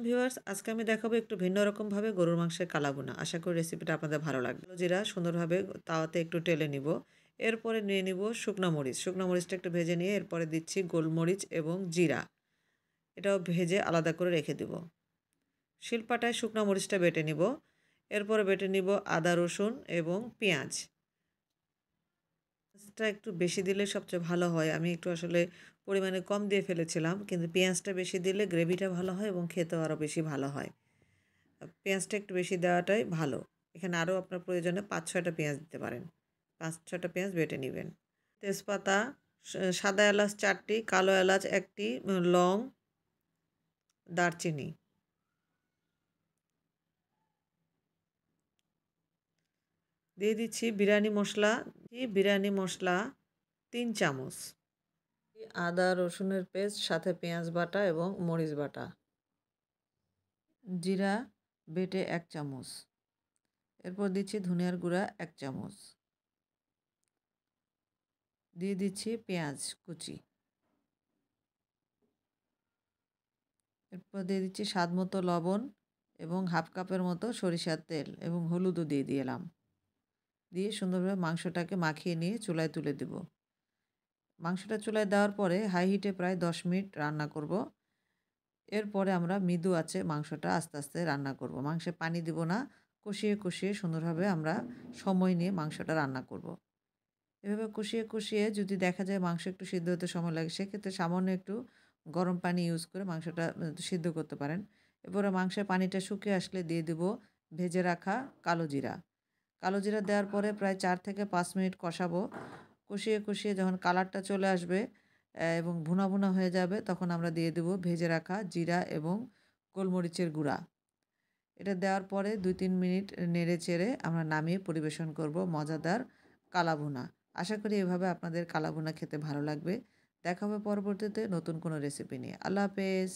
Viewers, আজকে আমি দেখাবো একটু ভিন্ন রকমভাবে গরুর মাংসের কালাভুনা। আশা করি রেসিপিটা আপনাদের ভালো লাগবে। জিরা সুন্দরভাবে তাওয়াতে একটু টেলে নিব। এরপরে নিয়ে নিব শুকনা মরিচ। শুকনা মরিচটা একটু ভেজে নিয়ে এরপরে দিচ্ছি গোলমরিচ এবং জিরা। এটাও ভেজে আলাদা করে রেখে দিব। শিলপাটায় শুকনা মরিচটা বেটে নিব। এরপরে বেটে নিব আদা, রসুন এবং পেঁয়াজ। পেঁয়াজটা একটু বেশি দিলে সবচেয়ে ভালো হয়। আমি একটু আসলে পরিমাণে কম দিয়ে ফেলেছিলাম, কিন্তু পেঁয়াজটা বেশি দিলে গ্রেভিটা ভালো হয় এবং খেতেও আরও বেশি ভালো হয়। পেঁয়াজটা একটু বেশি দেওয়াটাই ভালো। এখানে আরও আপনার প্রয়োজনে ৫-৬টা পেঁয়াজ দিতে পারেন। ৫-৬টা পেঁয়াজ বেটে নিবেন। তেজপাতা, সাদা এলাচ ৪টি, কালো এলাচ ১টি, লং, দারচিনি। দিয়ে দিচ্ছি বিরিয়ানি মশলা ৩ চামচ। আদা রসুনের পেস্ট, সাথে পেঁয়াজ বাটা এবং মরিচ বাটা। জিরা বেটে ১ চামচ। এরপর দিচ্ছি ধনিয়ার গুঁড়া ১ চামচ। দিয়ে দিচ্ছি পেঁয়াজ কুচি। এরপর দিয়ে দিচ্ছি স্বাদমতো লবণ এবং হাফ কাপের মতো সরিষার তেল এবং হলুদও দিয়ে দিলাম। দিয়ে সুন্দরভাবে মাংসটাকে মাখিয়ে নিয়ে চুলায় তুলে দেব। মাংসটা চুলায় দেওয়ার পরে হাই হিটে প্রায় ১০ মিনিট রান্না করব। এরপরে আমরা মৃদু আঁচে মাংসটা আস্তে আস্তে রান্না করব। মাংসে পানি দিব না, কষিয়ে কষিয়ে সুন্দরভাবে আমরা সময় নিয়ে মাংসটা রান্না করব। এভাবে কষিয়ে কষিয়ে যদি দেখা যায় মাংস একটু সিদ্ধ হতে সময় লাগে, সেক্ষেত্রে সামান্য একটু গরম পানি ইউজ করে মাংসটা সিদ্ধ করতে পারেন। এরপরে মাংসের পানিটা শুকিয়ে আসলে দিয়ে দিব ভেজে রাখা কালো জিরা। কালো জিরা দেওয়ার পরে প্রায় ৪ থেকে ৫ মিনিট কষাবো। কষিয়ে কষিয়ে যখন কালারটা চলে আসবে এবং ভুনা ভুনা হয়ে যাবে, তখন আমরা দিয়ে দেব ভেজে রাখা জিরা এবং গোলমরিচের গুঁড়া। এটা দেওয়ার পরে ২-৩ মিনিট নেড়ে চেড়ে আমরা নামিয়ে পরিবেশন করব মজাদার কালাভুনা। আশা করি এভাবে আপনাদের কালাভুনা খেতে ভালো লাগবে। দেখা হবে পরবর্তীতে নতুন কোনো রেসিপি নিয়ে। আল্লাহ হাফেজ।